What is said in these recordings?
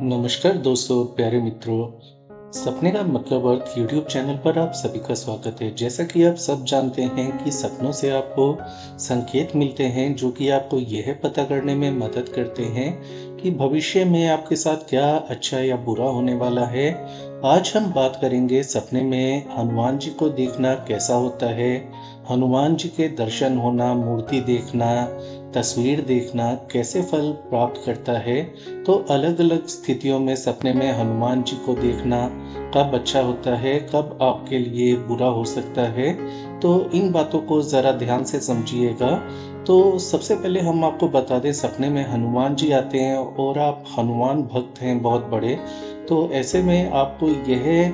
नमस्कार दोस्तों, प्यारे मित्रों। सपने का मतलब अर्थ यूट्यूब चैनल पर आप सभी का स्वागत है। जैसा कि आप सब जानते हैं कि सपनों से आपको संकेत मिलते हैं जो कि आपको यह पता करने में मदद करते हैं कि भविष्य में आपके साथ क्या अच्छा या बुरा होने वाला है। आज हम बात करेंगे सपने में हनुमान जी को देखना कैसा होता है, हनुमान जी के दर्शन होना, मूर्ति देखना, तस्वीर देखना कैसे फल प्राप्त करता है। तो अलग-अलग स्थितियों में सपने में हनुमान जी को देखना कब अच्छा होता है, कब आपके लिए बुरा हो सकता है, तो इन बातों को ज़रा ध्यान से समझिएगा। तो सबसे पहले हम आपको बता दें, सपने में हनुमान जी आते हैं और आप हनुमान भक्त हैं बहुत बड़े, तो ऐसे में आपको यह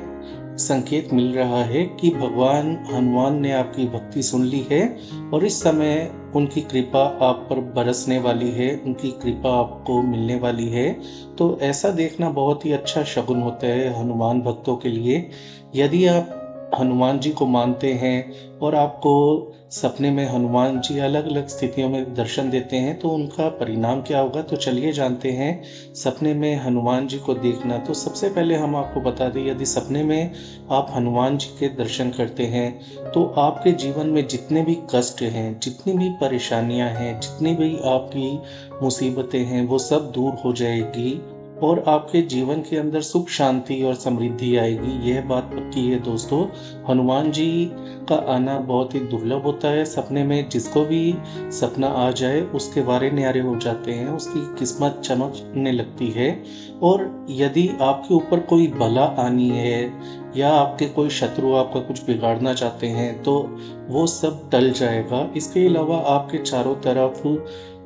संकेत मिल रहा है कि भगवान हनुमान ने आपकी भक्ति सुन ली है और इस समय उनकी कृपा आप पर बरसने वाली है, उनकी कृपा आपको मिलने वाली है। तो ऐसा देखना बहुत ही अच्छा शगुन होता है हनुमान भक्तों के लिए। यदि आप हनुमान जी को मानते हैं और आपको सपने में हनुमान जी अलग-अलग स्थितियों में दर्शन देते हैं, तो उनका परिणाम क्या होगा? तो चलिए जानते हैं। सपने में हनुमान जी को देखना, तो सबसे पहले हम आपको बता दें, यदि सपने में आप हनुमान जी के दर्शन करते हैं, तो आपके जीवन में जितने भी कष्ट हैं, जितनी भी परेशानियाँ हैं, जितनी भी आपकी मुसीबतें हैं, वो सब दूर हो जाएगी और आपके जीवन के अंदर सुख शांति और समृद्धि आएगी। यह बात पक्की है दोस्तों। हनुमान जी का आना बहुत ही दुर्लभ होता है। सपने में जिसको भी सपना आ जाए उसके वारे न्यारे हो जाते हैं, उसकी किस्मत चमकने लगती है। और यदि आपके ऊपर कोई बला आनी है या आपके कोई शत्रु आपका कुछ बिगाड़ना चाहते हैं, तो वो सब टल जाएगा। इसके अलावा आपके चारों तरफ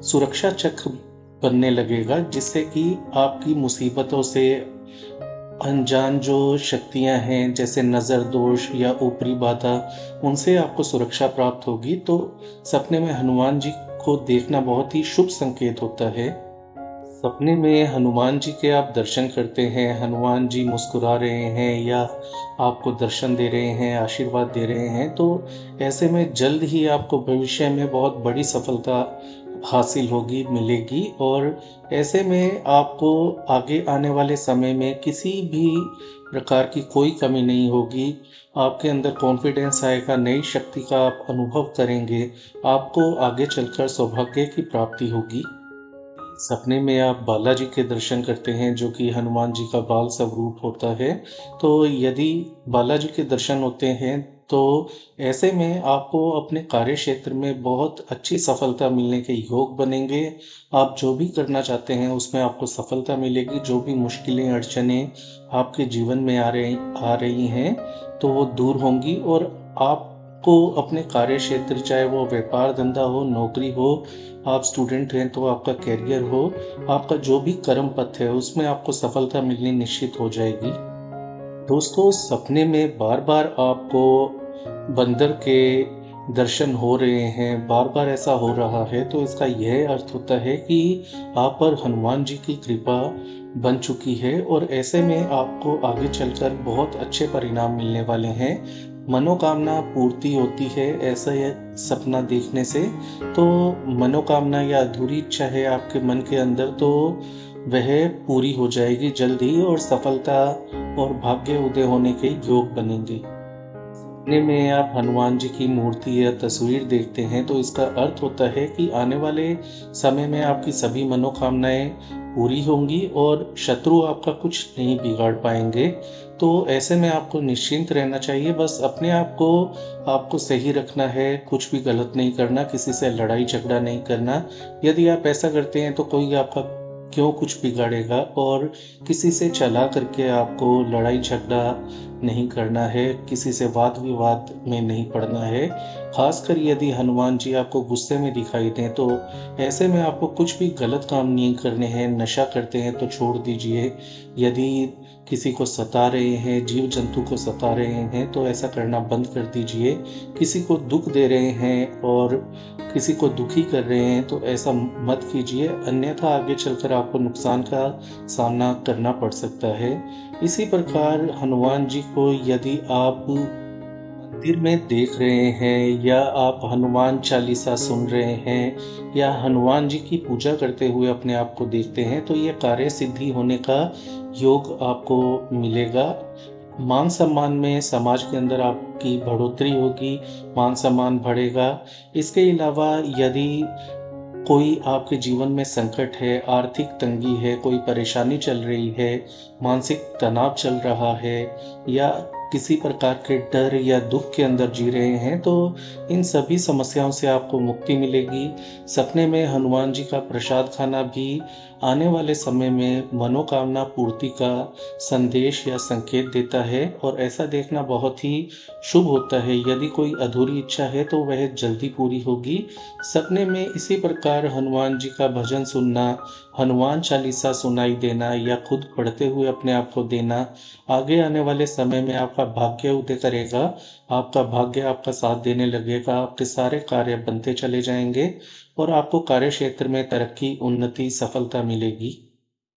सुरक्षा चक्र बनने लगेगा, जिससे कि आपकी मुसीबतों से अनजान जो शक्तियाँ हैं, जैसे नज़र दोष या ऊपरी बाधा, उनसे आपको सुरक्षा प्राप्त होगी। तो सपने में हनुमान जी को देखना बहुत ही शुभ संकेत होता है। सपने में हनुमान जी के आप दर्शन करते हैं, हनुमान जी मुस्कुरा रहे हैं या आपको दर्शन दे रहे हैं, आशीर्वाद दे रहे हैं, तो ऐसे में जल्द ही आपको भविष्य में बहुत बड़ी सफलता हासिल होगी, मिलेगी। और ऐसे में आपको आगे आने वाले समय में किसी भी प्रकार की कोई कमी नहीं होगी। आपके अंदर कॉन्फिडेंस आएगा, नई शक्ति का आप अनुभव करेंगे, आपको आगे चलकर सौभाग्य की प्राप्ति होगी। सपने में आप बालाजी के दर्शन करते हैं जो कि हनुमान जी का बाल स्वरूप होता है। तो यदि बालाजी के दर्शन होते हैं, तो ऐसे में आपको अपने कार्य क्षेत्र में बहुत अच्छी सफलता मिलने के योग बनेंगे। आप जो भी करना चाहते हैं उसमें आपको सफलता मिलेगी। जो भी मुश्किलें, अड़चनें आपके जीवन में आ रही हैं, तो वो दूर होंगी और आपको अपने कार्य क्षेत्र, चाहे वो व्यापार धंधा हो, नौकरी हो, आप स्टूडेंट हैं तो आपका करियर हो, आपका जो भी कर्म पथ है उसमें आपको सफलता मिलनी निश्चित हो जाएगी। दोस्तों, सपने में बार-बार आपको बंदर के दर्शन हो रहे हैं, बार-बार ऐसा हो रहा है, तो इसका यह अर्थ होता है कि आप पर हनुमान जी की कृपा बन चुकी है और ऐसे में आपको आगे चलकर बहुत अच्छे परिणाम मिलने वाले हैं। मनोकामना पूर्ति होती है ऐसा ये सपना देखने से। तो मनोकामना या अधूरी इच्छा है आपके मन के अंदर, तो वह पूरी हो जाएगी जल्द ही और सफलता और भाग्य उदय होने के योग बनेंगे। सपने में आप हनुमान जी की मूर्ति या तस्वीर देखते हैं, तो इसका अर्थ होता है कि आने वाले समय में आपकी सभी मनोकामनाएं पूरी होंगी और शत्रु आपका कुछ नहीं बिगाड़ पाएंगे। तो ऐसे में आपको निश्चिंत रहना चाहिए, बस अपने आप को आपको सही रखना है, कुछ भी गलत नहीं करना, किसी से लड़ाई झगड़ा नहीं करना। यदि आप ऐसा करते हैं तो कोई आपका क्यों कुछ बिगाड़ेगा, और किसी से चला करके आपको लड़ाई झगड़ा नहीं करना है, किसी से वाद विवाद में नहीं पड़ना है। खासकर यदि हनुमान जी आपको गुस्से में दिखाई दें, तो ऐसे में आपको कुछ भी गलत काम नहीं करने हैं। नशा करते हैं तो छोड़ दीजिए। यदि किसी को सता रहे हैं, जीव जंतु को सता रहे हैं, तो ऐसा करना बंद कर दीजिए। किसी को दुख दे रहे हैं और किसी को दुखी कर रहे हैं, तो ऐसा मत कीजिए, अन्यथा आगे चलकर आपको नुकसान का सामना करना पड़ सकता है। इसी प्रकार हनुमान जी को यदि आप मंदिर में देख रहे हैं या आप हनुमान चालीसा सुन रहे हैं या हनुमान जी की पूजा करते हुए अपने आप को देखते हैं, तो ये कार्य सिद्धि होने का योग आपको मिलेगा। मान सम्मान में समाज के अंदर आपकी बढ़ोतरी होगी, मान सम्मान बढ़ेगा। इसके अलावा यदि कोई आपके जीवन में संकट है, आर्थिक तंगी है, कोई परेशानी चल रही है, मानसिक तनाव चल रहा है या किसी प्रकार के डर या दुःख के अंदर जी रहे हैं, तो इन सभी समस्याओं से आपको मुक्ति मिलेगी। सपने में हनुमान जी का प्रसाद खाना भी आने वाले समय में मनोकामना पूर्ति का संदेश या संकेत देता है और ऐसा देखना बहुत ही शुभ होता है। यदि कोई अधूरी इच्छा है तो वह जल्दी पूरी होगी। सपने में इसी प्रकार हनुमान जी का भजन सुनना, हनुमान चालीसा सुनाई देना या खुद पढ़ते हुए अपने आप को देना, आगे आने वाले समय में आपका भाग्य उदय करेगा, आपका भाग्य आपका साथ देने लगेगा, आपके सारे कार्य बनते चले जाएँगे और आपको कार्य क्षेत्र में तरक्की, उन्नति, सफलता मिलेगी।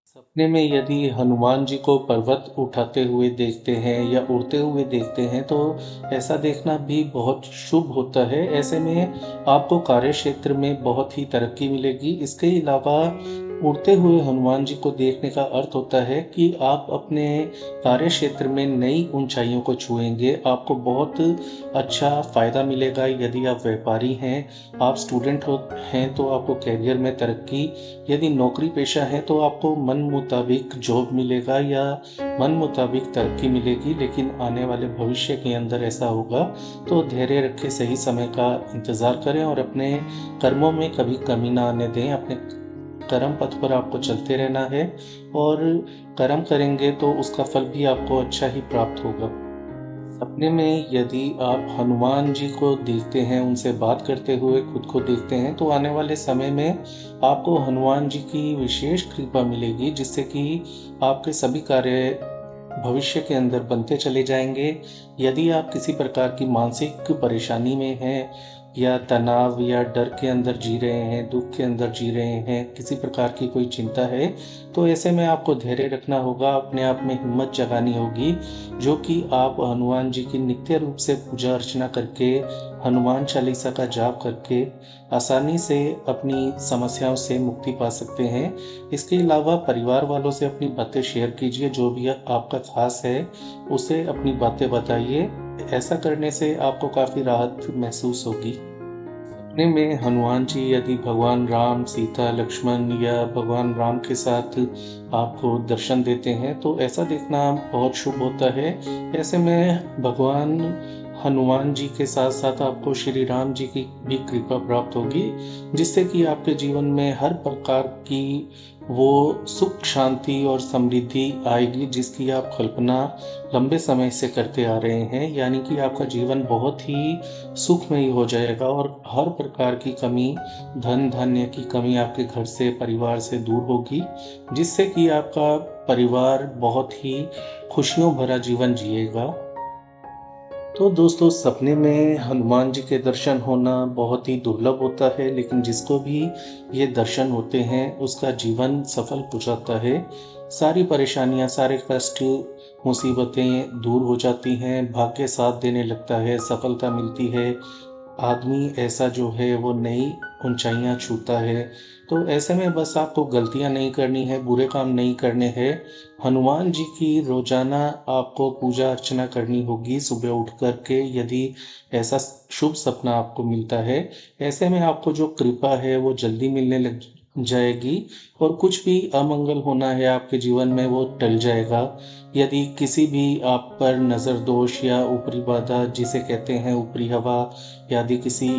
सपने में यदि हनुमान जी को पर्वत उठाते हुए देखते हैं या उड़ते हुए देखते हैं, तो ऐसा देखना भी बहुत शुभ होता है। ऐसे में आपको कार्य क्षेत्र में बहुत ही तरक्की मिलेगी। इसके अलावा उड़ते हुए हनुमान जी को देखने का अर्थ होता है कि आप अपने कार्य क्षेत्र में नई ऊंचाइयों को छुएंगे। आपको बहुत अच्छा फ़ायदा मिलेगा। यदि आप व्यापारी हैं, आप स्टूडेंट हो हैं तो आपको करियर में तरक्की, यदि नौकरी पेशा है तो आपको मन मुताबिक जॉब मिलेगा या मन मुताबिक तरक्की मिलेगी, लेकिन आने वाले भविष्य के अंदर ऐसा होगा। तो धैर्य रखें, सही समय का इंतज़ार करें और अपने कर्मों में कभी कमी ना आने दें। अपने कर्म पथ पर आपको चलते रहना है और कर्म करेंगे तो उसका फल भी आपको अच्छा ही प्राप्त होगा। सपने में यदि आप हनुमान जी को देखते हैं, उनसे बात करते हुए खुद को देखते हैं, तो आने वाले समय में आपको हनुमान जी की विशेष कृपा मिलेगी, जिससे कि आपके सभी कार्य भविष्य के अंदर बनते चले जाएँगे। यदि आप किसी प्रकार की मानसिक परेशानी में हैं या तनाव या डर के अंदर जी रहे हैं, दुःख के अंदर जी रहे हैं, किसी प्रकार की कोई चिंता है, तो ऐसे में आपको धैर्य रखना होगा, अपने आप में हिम्मत जगानी होगी, जो कि आप हनुमान जी की नित्य रूप से पूजा अर्चना करके, हनुमान चालीसा का जाप करके आसानी से अपनी समस्याओं से मुक्ति पा सकते हैं। इसके अलावा परिवार वालों से अपनी बातें शेयर कीजिए, जो भी आपका ख़ास है, उसे अपनी बातें बताइए। ऐसा करने से आपको काफ़ी राहत महसूस होगी। सपने में हनुमान जी यदि भगवान राम, सीता, लक्ष्मण या भगवान राम के साथ आपको दर्शन देते हैं, तो ऐसा देखना बहुत शुभ होता है। ऐसे में भगवान हनुमान जी के साथ-साथ आपको श्री राम जी की भी कृपा प्राप्त होगी, जिससे कि आपके जीवन में हर प्रकार की वो सुख, शांति और समृद्धि आएगी, जिसकी आप कल्पना लंबे समय से करते आ रहे हैं। यानी कि आपका जीवन बहुत ही सुखमयी हो जाएगा और हर प्रकार की कमी, धन धान्य की कमी आपके घर से, परिवार से दूर होगी, जिससे कि आपका परिवार बहुत ही खुशियों भरा जीवन जिएगा। तो दोस्तों, सपने में हनुमान जी के दर्शन होना बहुत ही दुर्लभ होता है, लेकिन जिसको भी ये दर्शन होते हैं उसका जीवन सफल हो जाता है। सारी परेशानियां, सारे कष्ट, मुसीबतें दूर हो जाती हैं, भाग्य साथ देने लगता है, सफलता मिलती है, आदमी ऐसा जो है वो नई ऊंचाइयां छूता है। तो ऐसे में बस आपको गलतियां नहीं करनी है, बुरे काम नहीं करने हैं। हनुमान जी की रोजाना आपको पूजा अर्चना करनी होगी सुबह उठ कर के, यदि ऐसा शुभ सपना आपको मिलता है। ऐसे में आपको जो कृपा है वो जल्दी मिलने लग जाएगी और कुछ भी अमंगल होना है आपके जीवन में वो टल जाएगा। यदि किसी भी आप पर नज़र दोष या ऊपरी बाधा, जिसे कहते हैं ऊपरी हवा, यदि किसी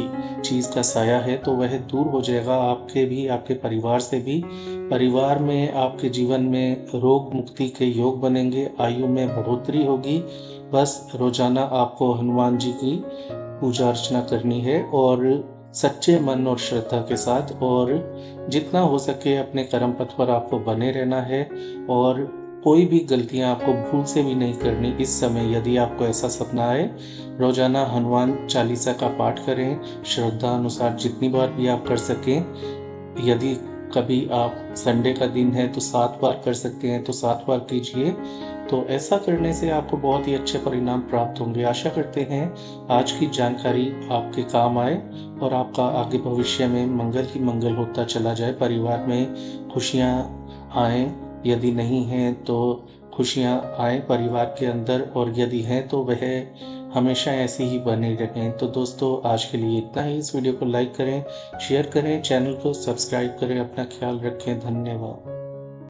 चीज़ का साया है तो वह दूर हो जाएगा, आपके भी, आपके परिवार से भी। परिवार में, आपके जीवन में रोग मुक्ति के योग बनेंगे, आयु में बढ़ोतरी होगी। बस रोज़ाना आपको हनुमान जी की पूजा अर्चना करनी है और सच्चे मन और श्रद्धा के साथ, और जितना हो सके अपने कर्म पथ पर आपको बने रहना है और कोई भी गलतियां आपको भूल से भी नहीं करनी। इस समय यदि आपको ऐसा सपना आए, रोजाना हनुमान चालीसा का पाठ करें, श्रद्धा अनुसार जितनी बार भी आप कर सकें। यदि कभी आप संडे का दिन है तो 7 बार कर सकते हैं तो 7 बार कीजिए। तो ऐसा करने से आपको बहुत ही अच्छे परिणाम प्राप्त होंगे। आशा करते हैं आज की जानकारी आपके काम आए और आपका आगे भविष्य में मंगल ही मंगल होता चला जाए। परिवार में खुशियाँ आएँ, यदि नहीं हैं तो खुशियाँ आएँ परिवार के अंदर, और यदि हैं तो वह हमेशा ऐसी ही बनी रहें। तो दोस्तों आज के लिए इतना ही। इस वीडियो को लाइक करें, शेयर करें, चैनल को सब्सक्राइब करें। अपना ख्याल रखें। धन्यवाद।